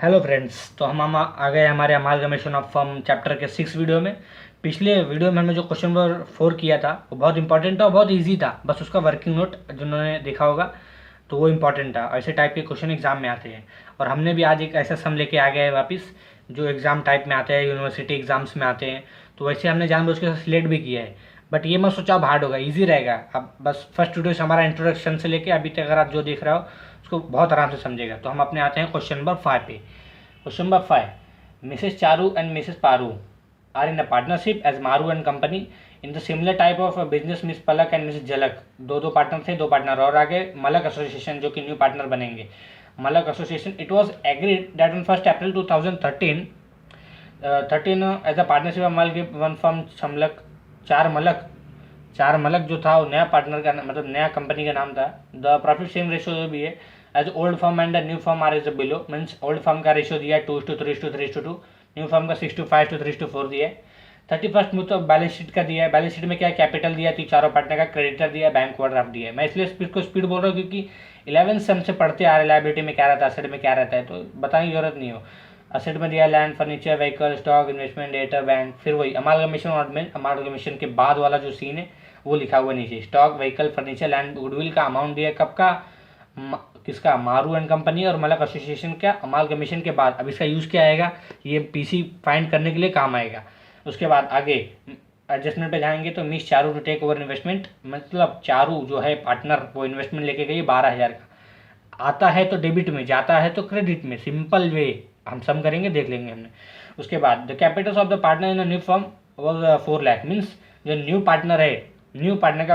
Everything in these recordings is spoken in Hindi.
हेलो फ्रेंड्स, तो हम आ गए हमारे अमालगमेशन ऑफ फर्म चैप्टर के 6 वीडियो में। पिछले वीडियो में हमने जो क्वेश्चन नंबर 4 किया था वो बहुत इंपॉर्टेंट था और बहुत इजी था। बस उसका वर्किंग नोट जिन्होंने देखा होगा तो वो इंपॉर्टेंट था। ऐसे टाइप के क्वेश्चन एग्जाम में आते हैं और हमने भी आज एक ऐसा सम लेके आ गए हैं वापस जो एग्ज़ाम टाइप में आते हैं, यूनिवर्सिटी एग्जाम्स में आते हैं। तो वैसे हमने जानबूझ के सिलेक्ट भी किया है, बट ये मत सोचा अब हार्ड होगा, इजी रहेगा। अब बस फर्स्ट वीडियो से हमारा इंट्रोडक्शन से लेके अभी तक अगर आप जो देख रहे हो उसको बहुत आराम से समझेगा। तो हम अपने आते हैं क्वेश्चन नंबर 5 पे। Question number 5. Mrs. Charu and Mrs. Paru are in a partnership as Maru and Company in the similar type of business. Miss Palak and Mrs. Jalak दो पार्टनर थे, दो पार्टनर और आगे मलक एसोसिएशन जो कि न्यू पार्टनर बनेंगे। Malak association it was agreed that on 1 April 2013 as a partnership of Malak one firm समलक चार मलक जो था वो नया पार्टनर का मतलब नया कंपनी का नाम था। द प्रॉफिट शेयरिंग रेशियो जो भी है as old firm and new firm are is below, means old firm का रेशियो दिया है 2:3:3:2, न्यू फर्म का 6:5:3:4 दिया है। 31st में तो बैलेंस शीट का दिया है। बैलेंस शीट में क्या कैपिटल दिया है तो चारों पार्टनर का क्रेडिटर दिया है, बैंक ओवरड्राफ्ट दिया है। मैं इसलिए स्पीड बोल रहा हूँ क्योंकि 11th सेम से पढ़ते आ रहे लायबिलिटी में क्या रहता है, एसेट में क्या रहता है, तो बताने की जरूरत नहीं हो। असेट में दिया land, furniture, vehicle, stock, investment, data, bank. फिर वही अमालगमेशन और अमालगमेशन के बाद वाला जो सीन है वो लिखा हुआ नीचे। Stock, vehicle, furniture, land, goodwill का अमाउंट दिया कब का, किसका, मारू एंड कंपनी और मलक एसोसिएशन का अमालगमेशन के बाद। अब इसका यूज़ क्या आएगा, ये पीसी फाइंड करने के लिए काम आएगा। उसके बाद आगे एडजस्टमेंट पे जाएंगे तो Miss Charu to take over investment, मतलब चारू जो है पार्टनर वो इन्वेस्टमेंट लेके गई 12,000 का। आता है तो डेबिट में, जाता है तो क्रेडिट में, सिंपल वे हम सम करेंगे, देख लेंगे हमने। उसके बाद the capital of the partner in a new firm वो 4 लाख, मीन्स जो न्यू पार्टनर है, न्यू पार्टनर का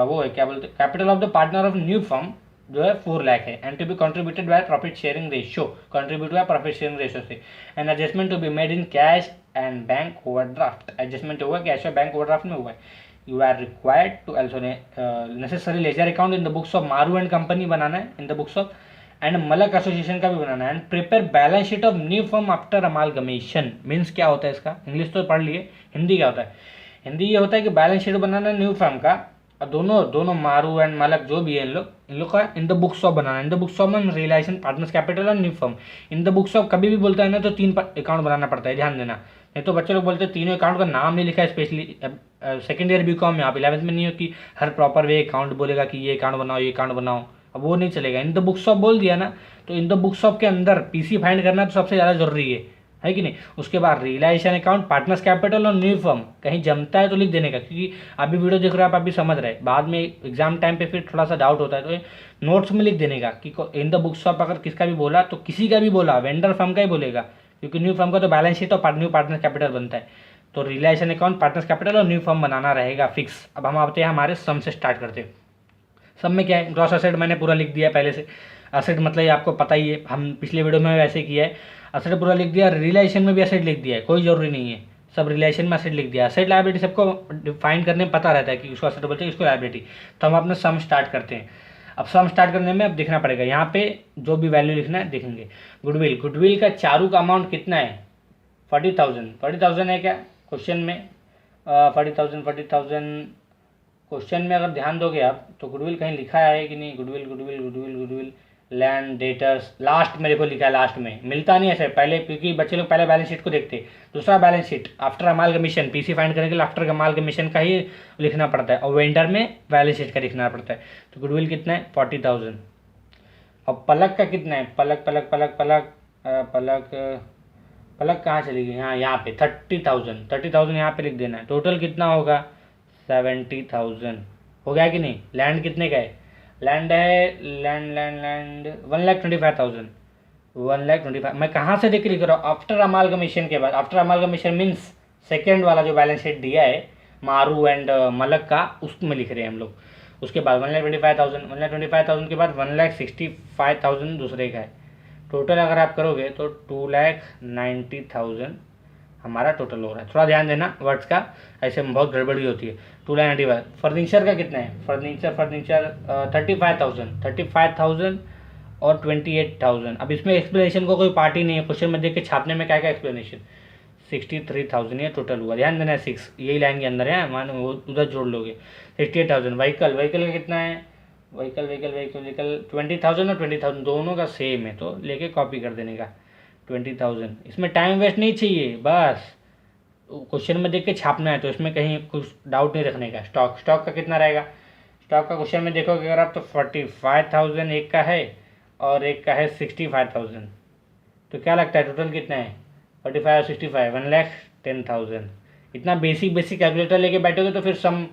वो है क्या बोलते हैं, capital of the partner of new firm जो है 4 लाख है। And to be contributed by profit sharing ratio, contribute by profit sharing ratio से। And adjustment to be made in cash and bank overdraft, adjustment हुआ कैश और बैंक ओवरड्राफ्ट में हुआ है। You are required to also necessary ledger account in the books of Maru and company बनाना है, in the books of and Malak association का भी बनाना है। And prepare balance sheet of new firm after amalgamation, means क्या होता है इसका, इंग्लिश तो पढ़ लिए, हिंदी क्या होता है। हिंदी ये होता है कि बैलेंस शीट बनाना न्यू फर्म का, और दोनों मारू एंड मलक जो भी है इन लोग का in the books of banana. In the books of में रियलाइजेशन, पार्टनर्स कैपिटल और new firm. In the books of कभी भी बोलता है ना तो 3 अकाउंट बनाना पड़ता है, ध्यान देना। नहीं तो बच्चे लोग बोलते हैं तीनों अकाउंट का नाम नहीं लिखा है, स्पेशली सेकेंड ईयर बीकॉम में। आप 11th में नहीं हो कि हर प्रॉपर वे अकाउंट बोलेगा कि ये अकाउंट बनाओ, ये अकाउंट बनाओ, अब वो नहीं चलेगा। इन द बुक्स ऑफ बोल दिया ना तो इन द बुक्स ऑफ के अंदर पीसी फाइंड करना तो सबसे ज़्यादा जरूरी है कि नहीं। उसके बाद रियलाइजेशन अकाउंट, पार्टनर्स कैपिटल और न्यू फर्म, कहीं जमता है तो लिख देने का, क्योंकि अभी वीडियो देख रहे हो आप अभी समझ रहे हैं, बाद में एग्जाम टाइम पे फिर थोड़ा सा डाउट होता है, तो नोट्स में लिख देने का कि इन द बुक्स ऑफ अगर किसका भी बोला तो किसी का भी बोला वेंडर फर्म का ही बोलेगा, क्योंकि न्यू फर्म का तो बैलेंस शीट और न्यू पार्टनर कैपिटल बनता है। तो रियलाइजेशन अकाउंट, पार्टनर्स कैपिटल और न्यू फर्म बनाना रहेगा फिक्स। अब हम आते हैं हमारे सम से स्टार्ट करते हैं। सब में क्या है, ग्रॉस एसेट मैंने पूरा लिख दिया पहले से। एसेट मतलब ये आपको पता ही है, हम पिछले वीडियो में वैसे किया है। एसेट पूरा लिख दिया, रियलाइजेशन में भी एसेट लिख दिया है, कोई जरूरी नहीं है, सब रियलाइजेशन में एसेट लिख दिया। एसेट लायबिलिटी सबको डिफाइन करने में पता रहता है कि उसको एसेट बोलते हैं, इसको लायबिलिटी। तो हम अपना सम स्टार्ट करते हैं। अब सम स्टार्ट करने में अब देखना पड़ेगा, यहाँ पे जो भी वैल्यू लिखना है देखेंगे। गुडविल का चारू का अमाउंट कितना है, 40,000 है क्या क्वेश्चन में, 40,000 क्वेश्चन में अगर ध्यान दोगे आप तो गुडविल कहीं लिखा है कि नहीं, गुडविल लैंड, डेटर्स, लास्ट मेरे को लिखा है, लास्ट में मिलता नहीं ऐसे पहले, क्योंकि बच्चे लोग पहले बैलेंस शीट को देखते। दूसरा balance sheet after amalgamation, PC find करने के लिए आफ्टर अमालगमेशन का ही लिखना पड़ता है, और वेंडर में बैलेंस शीट का लिखना पड़ता है। तो गुडविल कितना है, 40,000। और पलक का कितना है, पलक कहाँ चली गई, हाँ यहाँ पे 30,000 यहाँ पे लिख देना है। टोटल कितना होगा, 70,000 हो गया कि नहीं। लैंड कितने का है, लैंड है लैंड 1,25,000, 1,25,000। मैं कहाँ से देख के लिख रहा हूँ, आफ्टर अमालगमेशन के बाद। आफ्टर अमालगमेशन मीन्स सेकेंड वाला जो बैलेंस शीट दिया है मारू एंड मलक का, उसमें लिख रहे हैं हम लोग। उसके बाद 1,25,000 के बाद 1,65,000 दूसरे का है। टोटल अगर आप करोगे तो 2,90,000 हमारा टोटल हो रहा है। थोड़ा ध्यान देना वर्ड्स का, ऐसे में बहुत गड़बड़ी होती है। 2,90,000। फर्नीचर का कितना है, फर्नीचर 35,000 और 28,000। अब इसमें एक्सप्लेनेशन को कोई पार्टी नहीं है, क्वेश्चन में देख के छापने में क्या क्या एक्सप्लेनेशन। 63,000 ये टोटल हुआ, ध्यान देना। 6 यही लाइन के अंदर है, मान वो उधर जोड़ लोगे। 68,000। व्हीकल का कितना है, व्हीकल 20,000 और 20,000 दोनों का सेम है, तो लेके कॉपी कर देने का। 20,000। इसमें टाइम वेस्ट नहीं चाहिए, बस क्वेश्चन में देख के छापना है, तो इसमें कहीं कुछ डाउट नहीं रखने का। स्टॉक का कितना रहेगा, स्टॉक का क्वेश्चन में देखोगे अगर आप तो 45,000 एक का है और एक का है 65,000, तो क्या लगता है टोटल कितना है 45 और 65, 1,10,000। इतना बेसिक कैलकुलेटर लेके बैठोगे तो फिर सम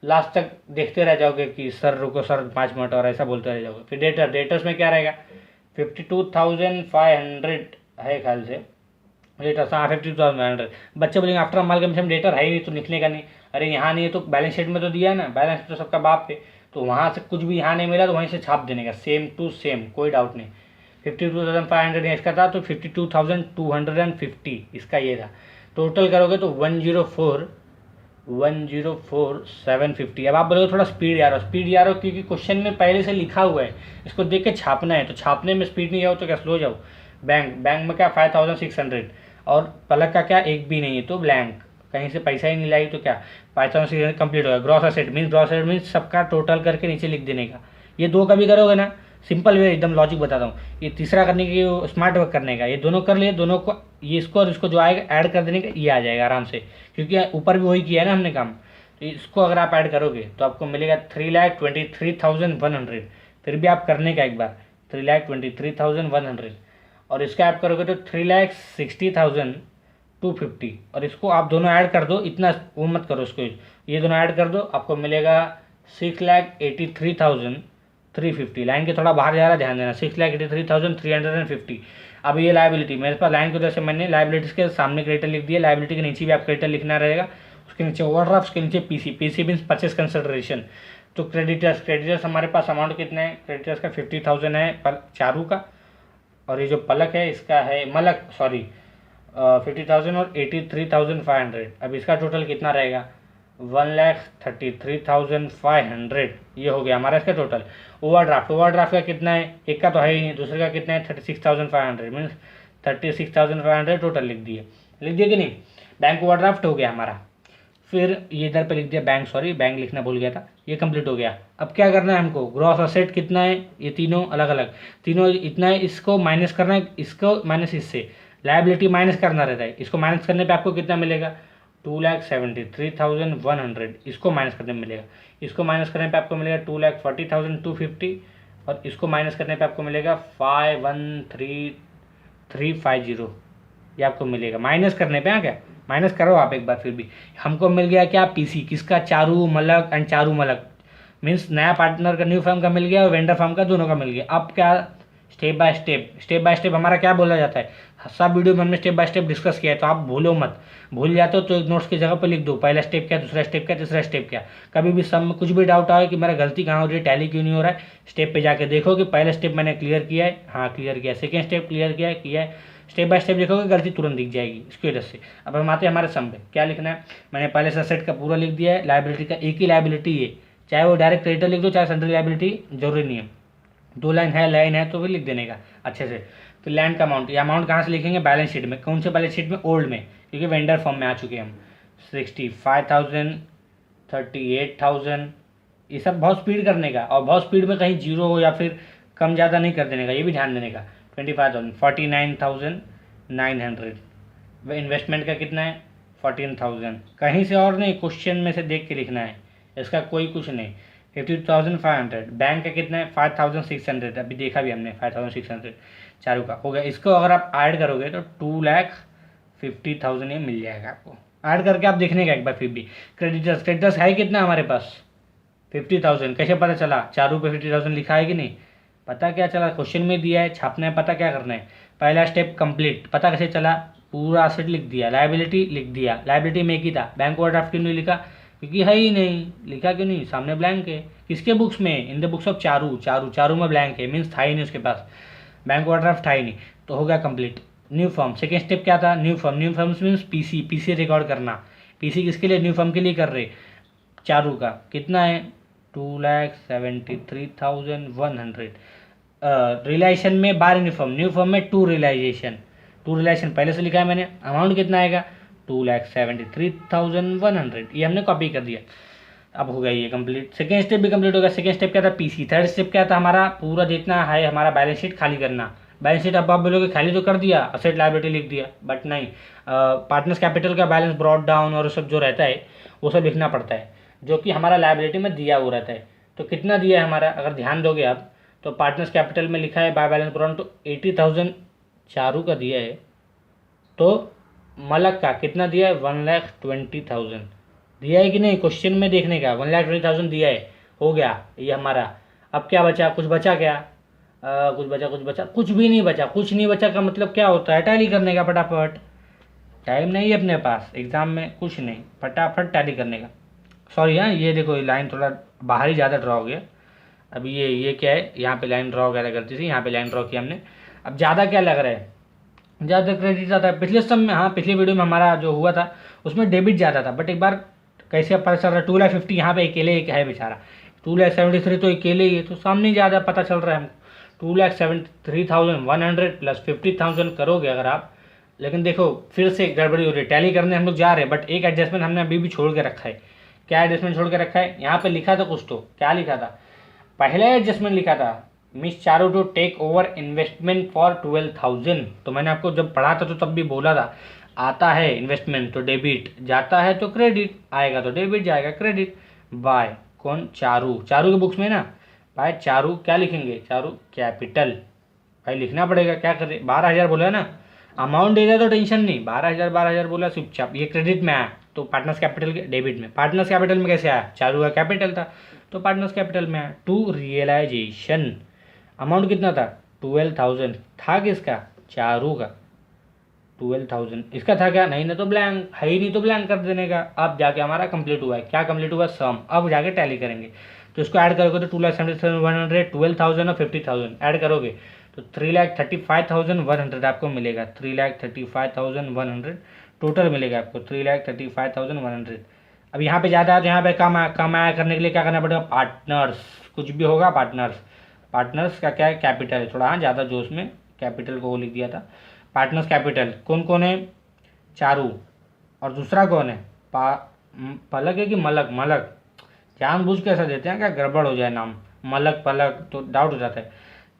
लास्ट तक देखते रह जाओगे कि सर रुको सर 5 मिनट और, ऐसा बोलते रह जाओगे। फिर डेटर्स में क्या रहेगा 52,500 है ख्याल से डेटर्स, हाँ 52,500। बच्चे बोलेंगे आफ्टर अमालगमेशन डेटर है ही नहीं तो लिखने का नहीं। अरे यहाँ नहीं है तो बैलेंस शीट में तो दिया है ना, बैलेंस तो सबका बाप पे, तो वहाँ से कुछ भी यहाँ नहीं मिला तो वहीं से छाप देने का, सेम टू सेम, कोई डाउट नहीं। 52,500 इसका था तो 52,250 इसका ये था। टोटल करोगे तो 104,750। अब आप बोलोगे थोड़ा स्पीड आ रहा हो, स्पीड आ रहा हो क्योंकि क्वेश्चन में पहले से लिखा हुआ है, इसको देख के छापना है, तो छापने में स्पीड नहीं आओ तो क्या स्लो जाओ। बैंक में क्या 5,600 और पलक का क्या एक भी नहीं है तो ब्लैंक, कहीं से पैसा ही नहीं लाई तो क्या 5,600 कंप्लीट होगा। ग्रॉस असेट मीन्स सबका टोटल करके नीचे लिख देने का। ये दो कभी करोगे ना, सिंपल वे एकदम लॉजिक बताता हूँ। ये तीसरा करने की स्मार्ट वर्क करने का, ये दोनों कर लिए, दोनों को ये इसको और इसको जो आएगा ऐड कर देने का, ये आ जाएगा आराम से, क्योंकि ऊपर भी वही किया है ना हमने काम। तो इसको अगर आप ऐड करोगे तो आपको मिलेगा 3,23,100। फिर भी आप करने का एक बार 3,23,100 और इसका ऐड करोगे तो 3,60,250 और इसको आप दोनों ऐड कर दो, इतना वो मत करो इसको, ये दोनों ऐड कर दो आपको मिलेगा 6,83,350। लाइन के थोड़ा बाहर जा रहा है, ध्यान देना, 6,83,350। अब ये लाइबिलिटी मेरे पास लाइन की वजह से मैंने लाइबिलिटीज के सामने क्रेडिटर लिख दिया, लाइबिलिटी के नीचे भी आप क्रेडिटर लिखना रहेगा, उसके नीचे ओवरड्राफ्ट, उसके नीचे पीसी मीन्स परचेस कंसिडरेशन। तो क्रेडिटर्स हमारे पास अमाउंट कितना है, क्रेडिटर्स का 50,000 है चारू का, और ये जो पलक है इसका है 50,000 और 83,500। अब इसका टोटल कितना रहेगा 1,33,500। ये हो गया हमारा इसका टोटल। ओवरड्राफ्ट का कितना है, एक का तो है ही नहीं, दूसरे का कितना है 36,500 मीन्स 36,500 टोटल लिख दिए कि नहीं। बैंक ओवरड्राफ्ट हो गया हमारा। फिर ये इधर पे लिख दिया बैंक लिखना भूल गया था, ये कंप्लीट हो गया। अब क्या करना है हमको, ग्रॉस असेट कितना है, ये तीनों अलग अलग, तीनों इतना है, इसको माइनस करना है, इसको माइनस इससे, लायबिलिटी माइनस करना रहता है, इसको माइनस करने पे आपको कितना मिलेगा 2,73,100, इसको माइनस करने में मिलेगा, इसको माइनस करने पे आपको मिलेगा 2,40,250 और इसको माइनस करने पे आपको मिलेगा 513,350। ये आपको मिलेगा माइनस करने पे। हाँ क्या माइनस करो आप एक बार, फिर भी हमको मिल गया क्या पीसी किसका, चारू मलक एंड चारू मलक मीन्स नया पार्टनर का न्यू फर्म का मिल गया और वेंडर फर्म का दोनों का मिल गया। अब क्या स्टेप बाय स्टेप हमारा क्या बोला जाता है, सब वीडियो में हमने स्टेप बाय स्टेप डिस्कस किया है, तो आप भूलो मत, भूल जाते हो तो एक नोट्स की जगह पर लिख दो, पहला स्टेप क्या, दूसरा स्टेप क्या, तीसरा स्टेप क्या। कभी भी सब में कुछ भी डाउट आए कि मेरा गलती कहाँ हो रही है, टैली क्यों नहीं हो रहा है, स्टेप पे जाके देखो कि पहला स्टेप मैंने क्लियर किया है, हाँ क्लियर किया है, सेकेंड स्टेप क्लियर किया है, स्टेप बाय स्टेप देखोगे गलती तुरंत दिख जाएगी इसकी वजह से। अब हम आते हैं हमारे सम पे, क्या लिखना है, मैंने पहले से असेट का पूरा लिख दिया है, लाइबिलिटी का एक ही लाइबिलिटी है, चाहे वो डायरेक्ट क्रेडिटर लिख दो चाहे सेंट्रल लाइबिलिटी, जरूरी नहीं है, दो लाइन है तो भी लिख देने का अच्छे से। फिर लैंड का अमाउंट, ये अमाउंट कहाँ से लिखेंगे बैलेंस शीट में, कौन से बैलेंस शीट में, ओल्ड में, क्योंकि वेंडर फॉर्म में आ चुके हैं हम। 65,000 38,000 ये सब बहुत स्पीड करने का, और बहुत स्पीड में कहीं जीरो हो या फिर कम ज़्यादा नहीं कर देने का, ये भी ध्यान देने का। 25,000 49,900 इन्वेस्टमेंट का कितना है 14,000, कहीं से और नहीं क्वेश्चन में से देख के लिखना है, इसका कोई कुछ नहीं। 52,500 बैंक का कितना है 5,600, अभी देखा भी हमने 5,600 चारों का हो गया। इसको अगर आप ऐड करोगे तो 2,50,000 ये मिल जाएगा आपको, ऐड करके आप देखने का एक बार। फिर भी क्रेडिटर्स है कितना हमारे पास 50,000, कैसे पता चला, चारों पे 50,000 लिखा है कि नहीं, पता क्या चला, क्वेश्चन में दिया है, छापना है, पता क्या करना है, पहला स्टेप कंप्लीट, पता कैसे चला, पूरा असेट लिख दिया, लायबिलिटी लिख दिया, लायबिलिटी में एक ही था, बैंक ओवरड्राफ्ट क्यों नहीं लिखा, क्योंकि है ही नहीं, लिखा क्यों नहीं, सामने ब्लैंक है, किसके बुक्स में, इन द बुक्स ऑफ चारू में ब्लैंक है, मीन्स था ही नहीं उसके पास, बैंक ओवरड्राफ्ट था ही नहीं, तो हो गया complete. New form, second step क्या था, new form means PC record करना, पीसी किसके लिए, न्यू फॉर्म के लिए कर रहे, चारू का कितना है 2,73,100। रियलाइजेशन में बार न्यू फॉर्म में टू रियलाइजेशन पहले से लिखा है मैंने, अमाउंट कितना आएगा 2,73,100, ये हमने कॉपी कर दिया। अब हो गया ये कंप्लीट, सेकेंड स्टेप भी कंप्लीट हो गया। सेकेंड स्टेप क्या था पीसी, थर्ड स्टेप क्या था हमारा, पूरा जितना है हमारा बैलेंस शीट खाली करना, बैलेंस शीट अब आप बोलोगे खाली तो कर दिया, असेट लायबिलिटी लिख दिया, बट नहीं, पार्टनर्स कैपिटल का बैलेंस ब्रॉट डाउन और सब जो रहता है वो सब लिखना पड़ता है, जो कि हमारा लायबिलिटी में दिया हुआ रहता है। तो कितना दिया है हमारा, अगर ध्यान दोगे आप तो पार्टनर्स कैपिटल में लिखा है बाय बैलेंस ब्रॉट तो 80,000 चारू का दिया है, तो मलक का कितना दिया है 1,20,000 दिया है कि नहीं, क्वेश्चन में देखने का 1,20,000 दिया है, हो गया ये हमारा। अब क्या बचा, कुछ बचा क्या, कुछ बचा, कुछ भी नहीं बचा। कुछ नहीं बचा का मतलब क्या होता है, टैली करने का फटाफट, टाइम नहीं है अपने पास एग्जाम में, कुछ नहीं, फटाफट टैली करने का। सॉरी हाँ, ये देखो ये लाइन थोड़ा बाहर ही ज़्यादा ड्रॉ हो गया। अब ये क्या है, यहाँ पे लाइन ड्रॉ वगैरह करती थी, यहाँ पे लाइन ड्रॉ किया हमने। अब ज़्यादा क्या लग रहा है, ज़्यादा क्रेडिट आता है। पिछले सब में, हाँ पिछले वीडियो में हमारा जो हुआ था उसमें डेबिट ज़्यादा था, बट एक बार कैसे पता चल रहा है 2,50,000 यहाँ पे अकेले एक है बेचारा, 2,73,000 तो अकेले ही है, तो सामने ज़्यादा पता चल रहा है हमको। 2,73,100 प्लस 50,000 करोगे अगर आप, लेकिन देखो फिर से गड़बड़ी हो रही है, टैली करने हम लोग जा रहे हैं, बट एक एडजस्टमेंट हमने अभी भी छोड़ के रखा है। क्या एडजस्टमेंट छोड़ के रखा है, यहाँ पे लिखा था कुछ, तो क्या लिखा था, पहला एडजस्टमेंट लिखा था Miss Charu to take over investment for 12,000। तो मैंने आपको जब पढ़ा था तो तब भी बोला था, आता है इन्वेस्टमेंट तो डेबिट, जाता है तो क्रेडिट, आएगा तो डेबिट जाएगा क्रेडिट। बाय कौन, चारू, चारू के बुक्स में ना भाई चारू क्या लिखेंगे, चारू कैपिटल, भाई लिखना पड़ेगा, क्या करें, 12,000 बोला ना, अमाउंट दे दिया तो टेंशन नहीं, 12,000 बोला चुपचाप, ये क्रेडिट में आया तो पार्टनर्स कैपिटल के डेबिट में, पार्टनर्स कैपिटल में कैसे आया, चारू का कैपिटल था तो पार्टनर्स कैपिटल में आया। टू रियलाइजेशन, अमाउंट कितना था 12,000, था किसका, चारू का 12,000, इसका था क्या, नहीं ना तो ब्लैंक, है ही नहीं तो ब्लैंक कर देने का। अब जाके हमारा कंप्लीट हुआ है, क्या कंप्लीट हुआ, सम, अब जाके टैली करेंगे, तो इसको ऐड करोगे तो 2,77,100, 12,000 और 50,000 ऐड करोगे तो 3,35,100 आपको मिलेगा, 3,35,100 टोटल मिलेगा आपको, 3,35,100। अब यहाँ पे ज़्यादा है तो यहाँ पे कम आया करने के लिए क्या करना पड़ेगा, पार्टनर्स, कुछ भी होगा पार्टनर्स, पार्टनर्स का क्या है कैपिटल है, थोड़ा हाँ ज़्यादा जोश में कैपिटल को वो लिख दिया था। पार्टनर्स कैपिटल कौन कौन है, चारू, और दूसरा कौन है, पलक है कि मलक, मलक जानबूझ के ऐसा देते हैं क्या, गड़बड़ हो जाए नाम, मलक पलक तो डाउट हो जाता है।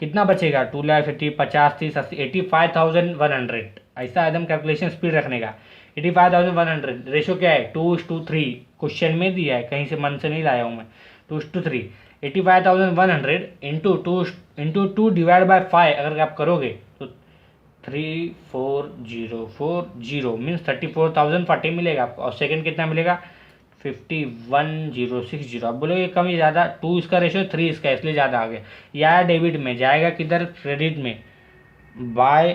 कितना बचेगा 2,50,000, 50, 30, 80, 85,100, ऐसा एकदम कैलकुलेशन स्पीड रखने का। 85,100 रेशो क्या है 2:3, क्वेश्चन में दिया है, कहीं से मन से नहीं लाया हूँ मैं, 2:3, 85,100 इंटू 2 डिवाइड बाय 5 अगर आप करोगे तो 34,040 मीन्स 34,040 मिलेगा आपको, और सेकंड कितना मिलेगा 51,060। अब बोलोगे कम या ज़्यादा, 2 इसका रेशो 3 इसका, इसलिए ज़्यादा आ गया। या डेबिट में जाएगा किधर, क्रेडिट में, बाय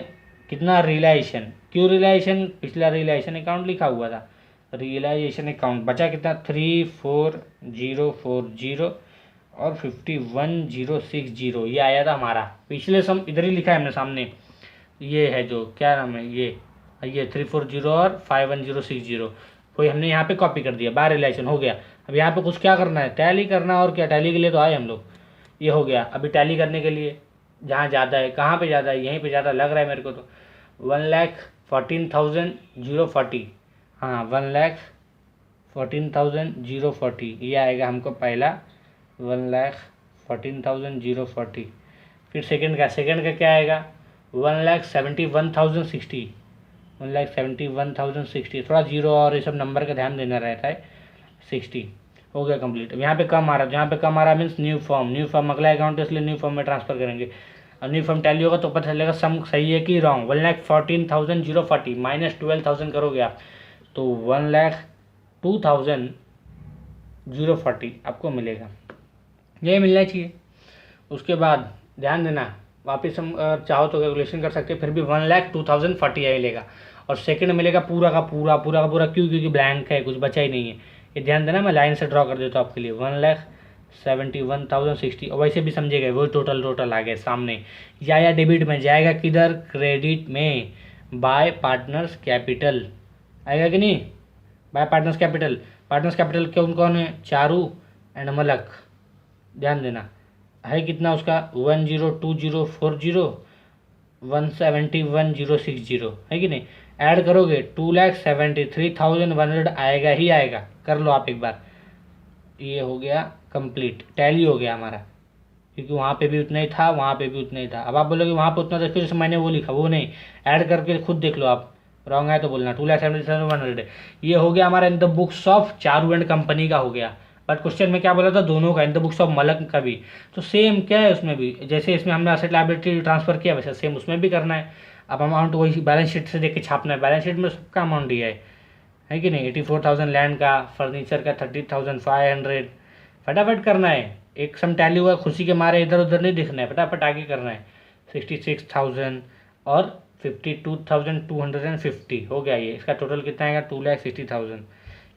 कितना रियलाइजेशन, क्यों रियलाइजेशन, पिछला रियलाइजेशन अकाउंट लिखा हुआ था, रियलाइजेशन अकाउंट बचा कितना 34,040 और 51,060, ये आया था हमारा, पिछले सम इधर ही लिखा है हमने सामने, ये है जो क्या नाम है, ये 340 और 51,060, कोई हमने यहाँ पे कॉपी कर दिया, बाय रिलेशन हो गया। अब यहाँ पे कुछ क्या करना है, टैली करना, और क्या, टैली के लिए तो आए हम लोग, ये हो गया। अभी टैली करने के लिए जहाँ ज़्यादा है, कहाँ पे ज़्यादा है, यहीं पे ज़्यादा लग रहा है मेरे को तो 1,14,040, हाँ 1,14,040 ये आएगा हमको पहला, 1,14,040। फिर सेकंड का क्या आएगा 1,71,060, 1,71,060, थोड़ा जीरो और ये सब नंबर का ध्यान देना रहता है, 60 हो गया कंप्लीट। अब यहाँ पे कम आ रहा है, जहाँ पे कम आ रहा है मीन्स न्यू फॉर्म अगला अकाउंट है, इसलिए न्यू फॉर्म में ट्रांसफर करेंगे। और न्यू फॉर्म टैली होगा तो पता चलेगा सम सही है कि रॉन्ग। 1,14,040 माइनस 12,000 करोगे आप तो 1,02,040 आपको मिलेगा, ये मिलना चाहिए। उसके बाद ध्यान देना, वापस हम चाहो तो कैलकुलेशन कर सकते हैं, फिर भी 1,02,040 मिलेगा, और सेकंड मिलेगा पूरा का पूरा क्यों, क्योंकि ब्लैंक है, कुछ बचा ही नहीं है, ये ध्यान देना, मैं लाइन से ड्रॉ कर देता हूँ आपके लिए, 1,71,060, और वैसे भी समझेगा वही टोटल आ गया सामने। या डेबिट में जाएगा किधर, क्रेडिट में, बाय पार्टनर्स कैपिटल आएगा कि नहीं, बाय पार्टनर्स कैपिटल कौन कौन है, चारू एंड मलक, ध्यान देना है कितना उसका 10,20,40 171,060 है कि नहीं, ऐड करोगे 2,73,100 आएगा ही आएगा, कर लो आप एक बार, ये हो गया कंप्लीट, टैली हो गया हमारा। क्योंकि वहाँ पे भी उतना ही था, वहाँ पे भी उतना ही था। अब आप बोलोगे वहाँ पे उतना था, फिर से मैंने वो लिखा, वो नहीं, ऐड करके खुद देख लो आप, रॉन्ग है तो बोलना। 2,77,100 ये हो गया हमारा इन the books of Charu and company का हो गया। बट क्वेश्चन में क्या बोला था, दोनों का, in the books of Malak का भी। तो सेम क्या है उसमें भी, जैसे इसमें हमने असेट लायबिलिटी ट्रांसफर किया वैसे सेम उसमें भी करना है। अब अमाउंट वही बैलेंस शीट से देख के छापना है, बैलेंस शीट में सबका अमाउंट दिया है कि नहीं। 84,000 लैंड का, फर्नीचर का 30,500, फटाफट करना है। एक सम टैली हुआ, खुशी के मारे इधर उधर नहीं दिखना है, फटाफट आगे करना है। 66,000 और 52,250 हो गया। ये इसका टोटल कितना आएगा, 2,60,000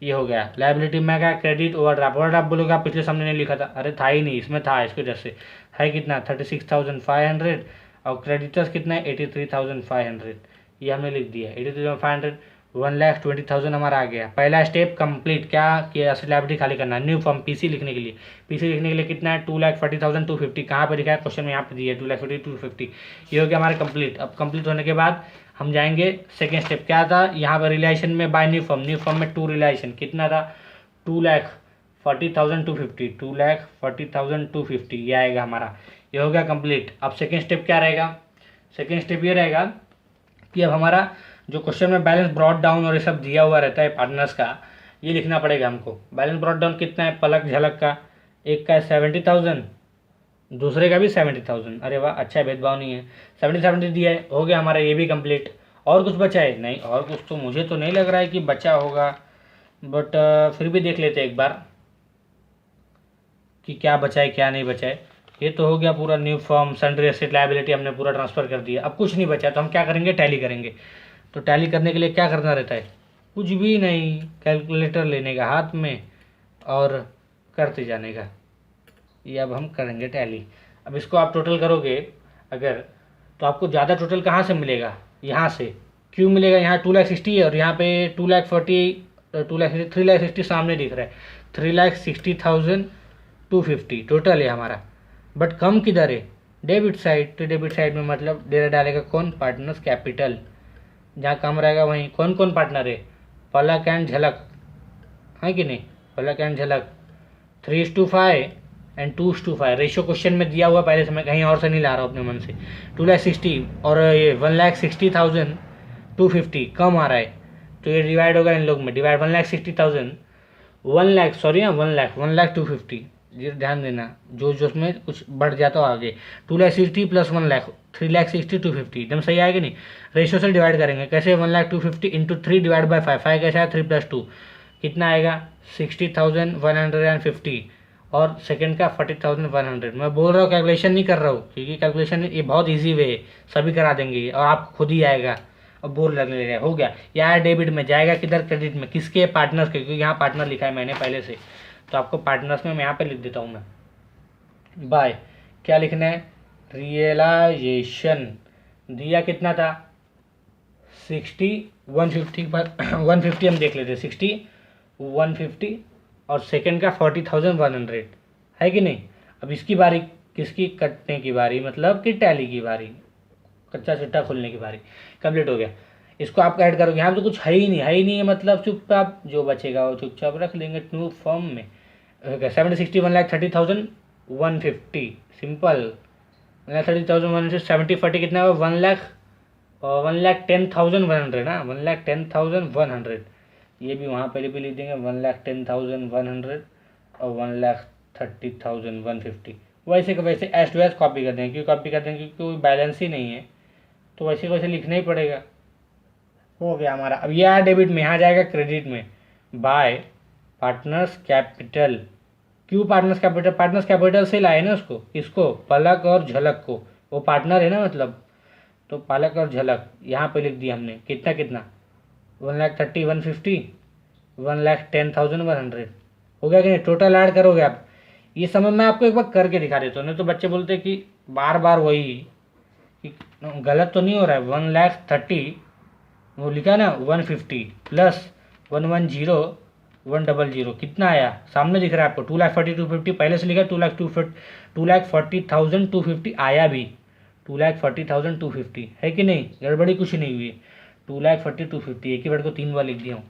ये हो गया। लाइबिलिटी में क्या, क्रेडिट ओवरड्राफ्ट। ओवरड्राफ्ट बोलोगे आप पिछले सामने नहीं लिखा था, अरे था ही नहीं, इसमें था, इसकी वजह से है कितना 36,500 और क्रेडिटर्स कितना है 83,500, ये हमने लिख दिया 83,500। 1,20,000 हमारा आ गया। पहला स्टेप कंप्लीट, क्या किया, लायबिलिटी खाली करना। न्यू फॉर्म पीसी लिखने के लिए, पीसी लिखने के लिए कितना है 2,40,250, कहाँ पे लिखा है क्वेश्चन में, यहाँ पे दिया है 2,40,250। ये हो गया हमारा कंप्लीट। अब कंप्लीट होने के बाद हम जाएंगे सेकेंड स्टेप, क्या था यहाँ पर रिलेशन में by new form. New form में टू रिलेशन कितना था 2,40,250, 2,40,250 ये आएगा हमारा। ये हो गया कंप्लीट। अब सेकेंड स्टेप क्या रहेगा, सेकेंड स्टेप ये रहेगा कि अब हमारा जो क्वेश्चन में बैलेंस ब्रॉड डाउन और ये सब दिया हुआ रहता है पार्टनर्स का, ये लिखना पड़ेगा हमको। बैलेंस ब्रॉड डाउन कितना है पलक झलक का, एक का है 70,000, दूसरे का भी 70,000। अरे वाह, अच्छा है, भेदभाव नहीं है। 70 दिया है, हो गया हमारा ये भी कंप्लीट। और कुछ बचा है नहीं, और कुछ तो मुझे तो नहीं लग रहा है कि बचा होगा, बट फिर भी देख लेते हैं एक बार कि क्या बचा है क्या नहीं बचा है। ये तो हो गया पूरा new form, sundry asset liability हमने पूरा ट्रांसफर कर दिया। अब कुछ नहीं बचा, तो हम क्या करेंगे, टैली करेंगे। तो टैली करने के लिए क्या करना रहता है, कुछ भी नहीं, कैलकुलेटर लेने का हाथ में और करते जाने का। ये अब हम करेंगे टैली। अब इसको आप टोटल करोगे अगर, तो आपको ज़्यादा टोटल कहाँ से मिलेगा, यहाँ से। क्यों मिलेगा, यहाँ 2,60,000 है और यहाँ पे 2,40,000 3,60,000 सामने दिख रहा है। 3,60,250 टोटल है हमारा। बट कम किधर है, डेबिट साइड। तो डेबिट साइड में मतलब डेरा डालेगा कौन, पार्टनर्स कैपिटल। जहाँ कम रहेगा वहीं कौन कौन पार्टनर है, पलक एंड झलक, है कि नहीं, पलक एंड झलक। 3:5 एंड 2:5 रेशियो क्वेश्चन में दिया हुआ पहले से, मैं कहीं और से नहीं ला रहा हूँ अपने मन से। 2,60,000 और ये 1,60,250 कम आ रहा है, तो ये डिवाइड होगा इन लोग में, डिवाइड 1,60,000 1,00,250, ये ध्यान देना, जो जो उसमें कुछ बढ़ जाता हो आगे। 2,60,000 प्लस 1,00,000 3,60,250 एकदम सही आएगा नहीं। रेशियो से डिवाइड करेंगे कैसे, 1,00,250 इंटू 3 डिवाइड बाई 5, 5 कैसे है 3+2 कितना आएगा 60,150 और सेकंड का 40,100। मैं बोल रहा हूँ कैलकुलेशन नहीं कर रहा हूँ, क्योंकि कैलकुलेशन ये बहुत इजी वे है, सभी करा देंगे और आप खुद ही आएगा। अब बोर लगने लगेगा, हो गया। यहाँ डेबिट में जाएगा किधर, क्रेडिट में, किसके, पार्टनर्स के, क्योंकि यहाँ पार्टनर लिखा है मैंने पहले से, तो आपको पार्टनर्स में मैं यहाँ पे लिख देता हूँ मैं बाय। क्या लिखना है, रियलाइजेशन दिया कितना था 60 150 पर 150 हम देख लेते हैं, 60 150 और सेकंड का 40,100 है कि नहीं। अब इसकी बारी किसकी, कटने की बारी, मतलब कि टैली की बारी, कच्चा चिट्ठा खोलने की बारी। कंप्लीट हो गया। इसको आप ऐड करोगे, यहाँ तो कुछ है ही नहीं, है ही नहीं है, मतलब चुपचाप जो बचेगा वो चुपचाप रख लेंगे न्यू फॉर्म में। 70 60 1,30,150 सिंपल। 1,30,100 70 40 कितना है 1,10,100 ना, 1,10,100 ये भी वहाँ पहले भी लिख देंगे 1,10,100 और 1,30,150 वैसे का वैसे एस टू एस कॉपी कर देंगे। क्यों कॉपी कर देंगे, क्योंकि कोई बैलेंस ही नहीं है, तो वैसे वैसे लिखना ही पड़ेगा। हो गया हमारा। अब यह डेबिट में, यहाँ जाएगा क्रेडिट में, बाय पार्टनर्स कैपिटल। क्यों पार्टनर्स कैपिटल, पार्टनर्स कैपिटल से लाए ना उसको, किसको, पलक और झलक को, वो पार्टनर है ना मतलब, तो पलक और झलक यहाँ पे लिख दिया हमने। कितना कितना 1,30,150 1,10,100 हो गया कि नहीं। टोटल ऐड करोगे आप, ये समय मैं आपको एक बार करके दिखा देता हूँ, नहीं तो बच्चे बोलते हैं कि बार बार वही कि गलत तो नहीं हो रहा है। 1,30,000 वो लिखा ना 150 प्लस 110 100 कितना आया सामने दिख रहा है आपको 2,40,250 पहले से लिखा 2,40,250 आया भी 2,40,250 है कि नहीं, गड़बड़ी कुछ नहीं हुई। 2,40,250 एक ही वर्ड को 3 बार लिख दिया हूँ,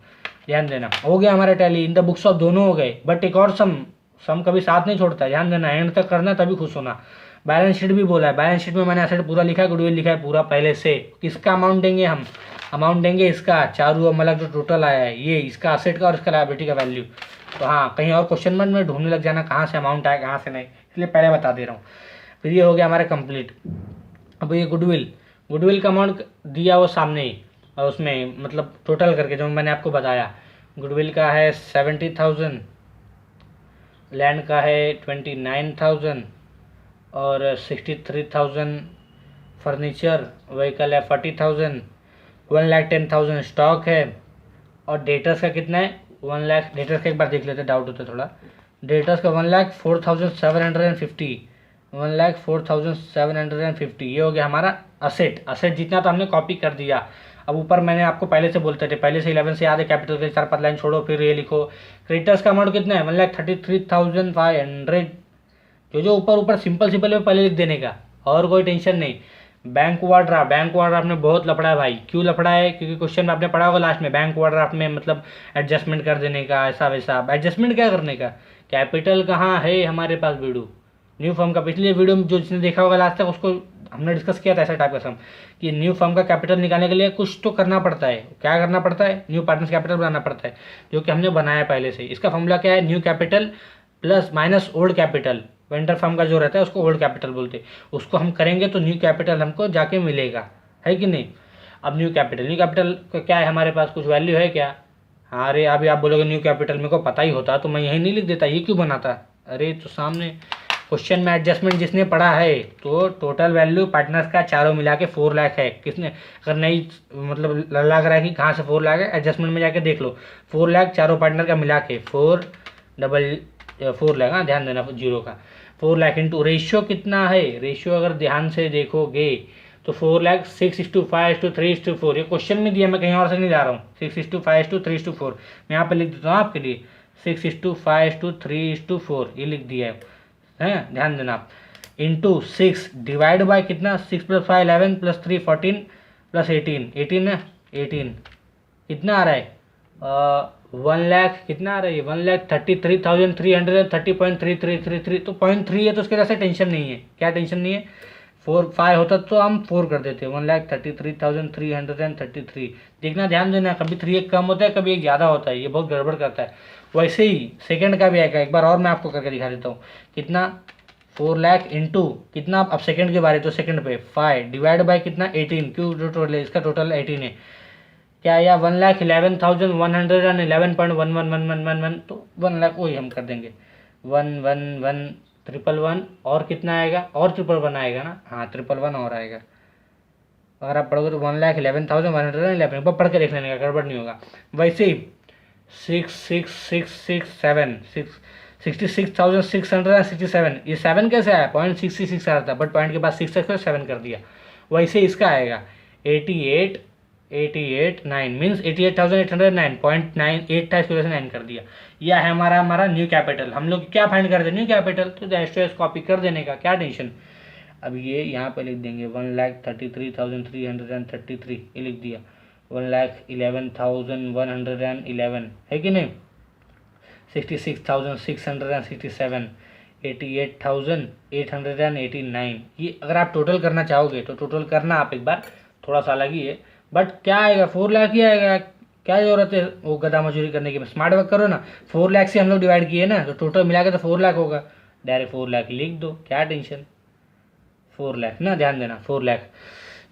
ध्यान देना। हो गया हमारा tally in the books of, दोनों हो गए। बट एक और सम सम कभी साथ नहीं छोड़ता है, ध्यान देना, एंड तक करना तभी खुश होना। बैलेंस शीट भी बोला है, बैलेंस शीट में मैंने एसेट पूरा लिखा है, गुडविल लिखा है पूरा पहले से। किसका अमाउंट देंगे हम, अमाउंट देंगे इसका, चारू और मलक जो टोटल आया है ये, इसका असेट का और इसका लायबिलिटी का वैल्यू। तो हाँ, कहीं और क्वेश्चन में ढूंढने लग जाना कहाँ से अमाउंट आया कहाँ से नहीं, इसलिए पहले बता दे रहा हूँ। फिर ये हो गया हमारा कंप्लीट। अब ये गुडविल का अमाउंट दिया वो सामने ही, और उसमें मतलब टोटल करके जो मैंने आपको बताया, गुडविल का है 70,000, लैंड का है 29,000 और 63,000 फर्नीचर, व्हीकल है 40,000, 1,10,000 स्टॉक है, और डेटर्स का कितना है 1 लाख। डेटर्स का एक बार देख लेते, डाउट होता है थोड़ा। डेटर्स का 1,04,750, 1,04,750, ये हो गया हमारा असेट। असेट जितना तो हमने कॉपी कर दिया। अब ऊपर मैंने आपको पहले से बोलते थे, पहले से 11 से याद है, कैपिटल के 4-5 लाइन छोड़ो फिर ये लिखो। क्रेडिटर्स का अमाउंट कितना है 1,33,500, जो ऊपर ऊपर सिंपल में पहले लिख देने का, और कोई टेंशन नहीं। बैंक ओवरड्राफ्ट में बहुत लफड़ा है भाई। क्यों लफड़ा है, क्योंकि क्वेश्चन में आपने पढ़ा होगा लास्ट में, बैंक ओवरड्राफ्ट में मतलब एडजस्टमेंट कर देने का, ऐसा वैसा। एडजस्टमेंट क्या करने का, कैपिटल कहाँ है हमारे पास वीडियो, न्यू फर्म का पिछले वीडियो में जो जिसने देखा होगा लास्ट तक उसको हमने डिस्कस किया था ऐसा टाइप का सम, कि न्यू फर्म का कैपिटल निकालने के लिए कुछ तो करना पड़ता है। क्या करना पड़ता है, न्यू पार्टनर्स कैपिटल बनाना पड़ता है, जो कि हमने बनाया पहले से। इसका फॉर्मूला क्या है, new capital plus minus old capital. Vendor firm का जो रहता है उसको ओल्ड कैपिटल बोलते हैं। उसको हम करेंगे तो न्यू कैपिटल हमको जाके मिलेगा, है कि नहीं। अब न्यू कैपिटल का क्या है हमारे पास, कुछ वैल्यू है क्या। हाँ, अरे अभी आप बोलोगे न्यू कैपिटल मेरे को पता ही होता तो मैं यही नहीं लिख देता, ये क्यों बनाता। अरे तो सामने क्वेश्चन में एडजस्टमेंट जिसने पढ़ा है, तो टोटल वैल्यू पार्टनर्स का चारों मिला के 4 लाख है। किसने, अगर नहीं मतलब लग रहा है कि कहाँ से 4 लाख है, एडजस्टमेंट में जाके देख लो। 4 लाख चारों पार्टनर का मिला के 4 लाख, हाँ ध्यान देना जीरो का। 4 लाख इंटू रेशियो कितना है, रेशियो अगर ध्यान से देखोगे तो 4 लाख 6:5:3:4। ये क्वेश्चन में दिया, मैं कहीं और से नहीं ला रहा हूँ। 6:5:3:4 मैं यहाँ पे लिख देता हूँ आपके लिए, 6:5:3:4 ये लिख दिया है, ध्यान देना आप। इंटू 6 डिवाइड बाय कितना, 6 + 5 11 + 3 14 + 18 है, 18 कितना आ रहा है 1 लाख, कितना आ रहा है 1,33,330.3333। तो 0.3 है तो उसके जैसे टेंशन नहीं है। क्या टेंशन नहीं है, 4-5 होता तो हम 4 कर देते, 1,33,333। देखना, ध्यान देना, कभी 3 एक कम होता है, कभी एक ज़्यादा होता है, ये बहुत गड़बड़ करता है। वैसे ही सेकंड का भी आएगा, एक बार और मैं आपको करके दिखा देता हूँ। कितना 4 लाख इंटू कितना, अब सेकंड के बारे तो सेकंड पे 5 डिवाइड बाय कितना 18, क्यों जो टोटल है इसका टोटल 18 है। क्या या 1,11,111.111111, तो 1 लाख वही हम कर देंगे 111,111 और कितना आएगा, और 111 आएगा ना, हाँ 111 और आएगा। अगर आप पढ़ोगे तो 1,11,111 पढ़ के देख लेने का, गड़बड़ नहीं होगा। वैसे ही 66,667, ये 7 कैसे आया, 0.66 आया था, बट पॉइंट के बाद 6 रखकर 7 कर दिया। वैसे इसका आएगा 88,9 मीन्स 88,809.98 था, इसकी वजह से 9 कर दिया। यह है हमारा न्यू कैपिटल। हम लोग क्या फाइंड करते हैं, न्यू कैपिटल, तो डैश कॉपी कर देने का, क्या टेंशन। अब ये यहाँ पे लिख देंगे 1,33,333 ये लिख दिया, 1,11,111 है कि नहीं, 66,667, 88,889। ये अगर आप टोटल करना चाहोगे तो टोटल करना आप एक बार, थोड़ा सा अलग ही है, बट क्या आएगा 4 लाख ही आएगा। क्या जरूरत है वो गधा मजूरी करने की, स्मार्ट वर्क करो ना। 4 लाख से हम लोग डिवाइड किए ना, तो टोटल मिला के तो 4 लाख होगा, डायरेक्ट 4 लाख लिख दो, क्या टेंशन। 4 लाख ना, ध्यान देना 4 लाख,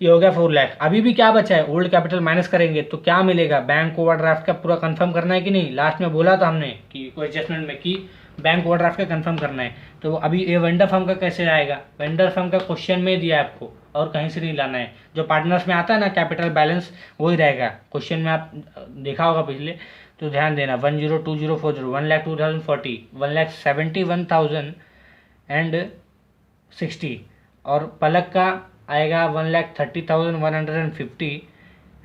ये हो गया 4 लाख। अभी भी क्या बचा है, ओल्ड कैपिटल माइनस करेंगे तो क्या मिलेगा, बैंक ओवरड्राफ्ट का पूरा कंफर्म करना है कि नहीं। लास्ट में बोला था हमने कि कोई एडजस्टमेंट में कि बैंक ओवरड्राफ्ट का कंफर्म करना है। तो अभी ये वेंडर फर्म का कैसे आएगा, वेंडर फर्म का क्वेश्चन में दिया है आपको, और कहीं से नहीं लाना है। जो पार्टनर्स में आता है ना कैपिटल बैलेंस, वही रहेगा क्वेश्चन में, आप देखा होगा पिछले, तो ध्यान देना 102040, 1,02,040, 1,71,060, और पलक का आएगा 1,30,150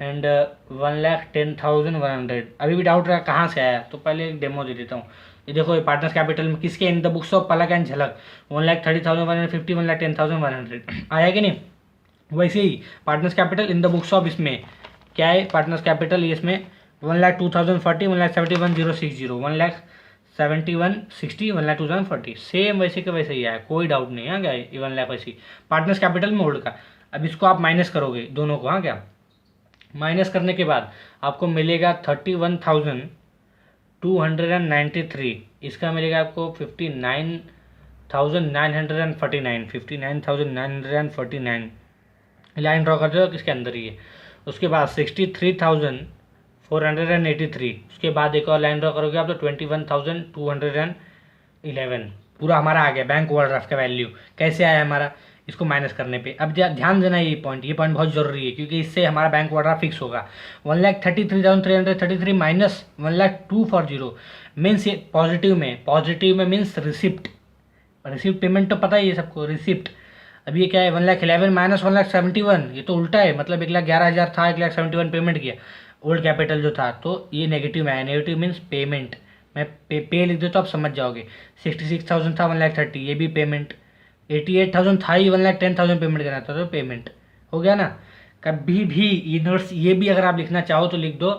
एंड 1,10,100। अभी भी डाउट रहा कहाँ से आया, तो पहले एक डेमो दे देता हूँ। ये देखो, ये पार्टनर्स कैपिटल में किसके, in the books of Palak and Jhalak, 1,30,150, 1,10,100 आया कि नहीं। वैसे ही partners capital in the books of, इसमें क्या है पार्टनर्स कैपिटल, इसमें 1,02,040, 1,71,060, 7160 1,02,040 सेम वैसे के वैसे ही आया, कोई डाउट नहीं है क्या, 1 लाख वैसी पार्टनर्स कैपिटल में होल्ड का। अब इसको आप माइनस करोगे दोनों को, हाँ क्या, माइनस करने के बाद आपको मिलेगा 31,293, इसका मिलेगा आपको 59,949 लाइन ड्रॉ कर दो किसके अंदर ही है। उसके बाद 63,483, उसके बाद एक और लाइन ड्रॉ करोगे आप तो 21,211 पूरा हमारा आ गया बैंक ओवरड्राफ्ट का वैल्यू। कैसे आया हमारा, इसको माइनस करने पे। अब ध्यान देना ये पॉइंट बहुत जरूरी है क्योंकि इससे हमारा बैंक ओवरड्राफ्ट फिक्स होगा। 1,33,333 माइनस 1,02,40 मीन्स पॉजिटिव में मीन्स रिसिप्ट पेमेंट तो पता ही है सबको, रिसिप्ट। अब ये क्या है, 1,11,000 माइनस 1,71,000, ये तो उल्टा है, मतलब 1,11,000 था, 1,71,000 पेमेंट किया ओल्ड कैपिटल जो था, तो ये नेगेटिव में आया। नेगेटिव मीन्स पेमेंट, मैं पे लिख देता तो आप समझ जाओगे। 66,000 था 1,30,000, ये भी पेमेंट। 88,000 था ही, 1,10,000 पेमेंट करना था तो पेमेंट हो गया ना। कभी भी ये नोट्स ये भी अगर आप लिखना चाहो तो लिख दो,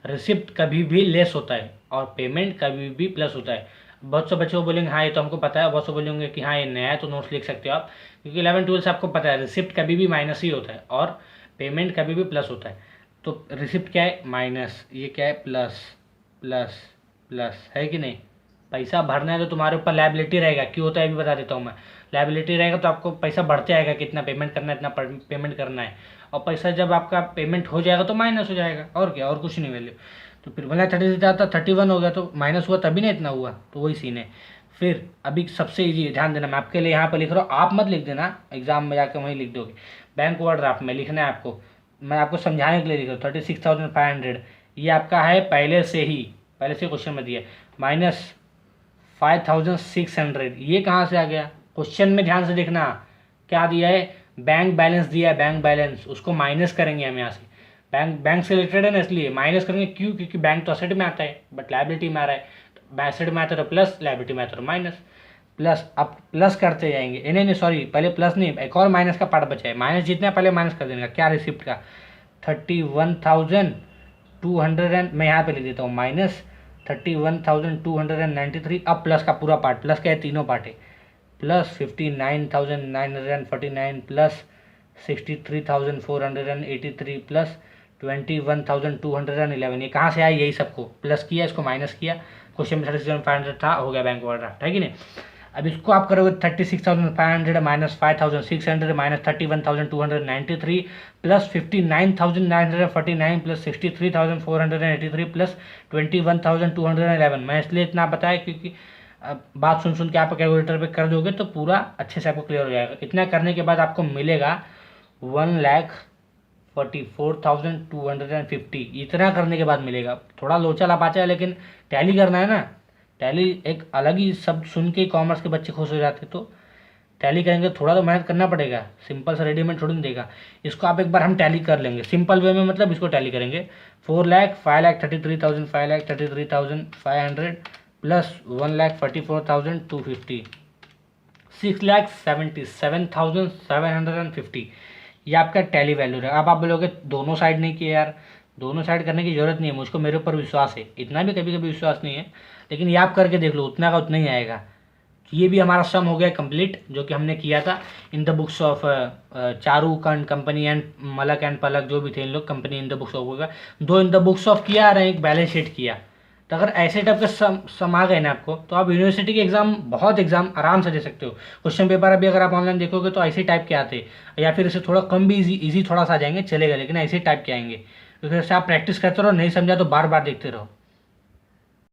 रिसिप्ट कभी भी लेस होता है और पेमेंट कभी भी प्लस होता है। बहुत से बच्चों को बोलेंगे हाँ ये तो हमको पता है, बहुत से बोलेंगे कि हाँ ये नया है तो नोट्स लिख सकते हो आप, क्योंकि 11-12 से आपको पता है रिसिप्ट कभी भी माइनस ही होता है और पेमेंट कभी भी प्लस होता है। तो रिसिप्ट क्या है माइनस, ये क्या है प्लस प्लस प्लस, है कि नहीं। पैसा भरना है तो तुम्हारे ऊपर लायबिलिटी रहेगा, क्यों होता है अभी बता देता हूँ मैं। लायबिलिटी रहेगा तो आपको पैसा बढ़ते आएगा, कितना पेमेंट करना है इतना पेमेंट करना है, और पैसा जब आपका पेमेंट हो जाएगा तो माइनस हो जाएगा, और क्या, और कुछ नहीं वैल्यू। तो फिर 1,30,000 था 31 हो गया तो माइनस हुआ तभी ना इतना हुआ, तो वही सीन है। फिर अभी सबसे ईजी, ध्यान देना, मैं आपके लिए यहाँ पर लिख रहा हूँ, आप मत लिख देना, एग्जाम में जाकर वहीं लिख दोगे। बैंक ओवरड्राफ्ट में लिखना है आपको, मैं आपको समझाने के लिए लिख रहा हूँ। 36,500 ये आपका है पहले से क्वेश्चन में दिया, माइनस 5,600 ये कहाँ से आ गया क्वेश्चन में, ध्यान से देखना क्या दिया है, बैंक बैलेंस दिया है, बैंक बैलेंस, उसको माइनस करेंगे हम यहाँ से। बैंक से रिलेटेड है ना, इसलिए माइनस करेंगे। क्यों, क्योंकि बैंक तो असेट में आता है बट लायबिलिटी में आ रहा है, तो एसेट में आता है तो प्लस, लायबिलिटी में आता है तो माइनस। प्लस अब प्लस करते जाएंगे, नहीं सॉरी, पहले प्लस नहीं, एक और माइनस का पार्ट बचा है, माइनस जितना पहले माइनस कर देने का। क्या, रिसिप्ट का 31,200 मैं यहाँ पे लिख देता हूँ माइनस 31,293। अब प्लस का पूरा पार्ट, प्लस क्या है तीनों पार्ट है, प्लस 59,949 प्लस 63,483 प्लस 21,211। ये कहाँ से आया, यही सबको प्लस किया, इसको माइनस किया। क्वेश्चन में 37,500 था, हो गया बैंक ओवरड्राफ्ट, है कि नहीं। अब इसको आप करोगे 36,500 minus 5,600 minus 31,293 plus 59,949 plus 63,483 plus 21,211। मैं इसलिए इतना बताया क्योंकि बात सुन के आप कैलकुलेटर पे कर दोगे तो पूरा अच्छे से आपको क्लियर हो जाएगा। इतना करने के बाद आपको मिलेगा 1,44,250। इतना करने के बाद मिलेगा, थोड़ा लोचा लपाचा है लेकिन टैली करना है ना, टैली एक अलग ही शब्द सुन के कॉमर्स के बच्चे खुश हो जाते, तो टैली करेंगे थोड़ा तो मेहनत करना पड़ेगा, सिंपल सा रेडीमेड थोड़ी देगा। इसको आप एक बार हम टैली कर लेंगे सिंपल वे में, मतलब इसको टैली करेंगे। 5,33,500 प्लस 1,44,250 6,77,750 ये आपका टैली वैल्यू है। अब आप बोलोगे दोनों साइड नहीं किया यार, दोनों साइड करने की जरूरत नहीं है, मुझको मेरे ऊपर विश्वास है, इतना भी कभी कभी विश्वास नहीं है, लेकिन ये आप करके देख लो, उतना का उतना ही आएगा। ये भी हमारा सम हो गया कंप्लीट, जो कि हमने किया था in the books of Charu company and Malak and Palak, जो भी थे इन लोग, company in the books of होगा, 2 इन द बुक्स ऑफ किया और एक बैलेंस शीट किया। तो अगर ऐसे टाइप का सम आ गए ना आपको, तो आप यूनिवर्सिटी के एग्जाम आराम से दे सकते हो। क्वेश्चन पेपर अभी अगर आप ऑनलाइन देखोगे तो ऐसे टाइप के आते, या फिर इससे थोड़ा कम भी इजी थोड़ा सा आ जाएंगे, चलेगा, लेकिन ऐसे टाइप के आएंगे। तो फिर से आप प्रैक्टिस करते रहो, नहीं समझा तो बार बार देखते रहो।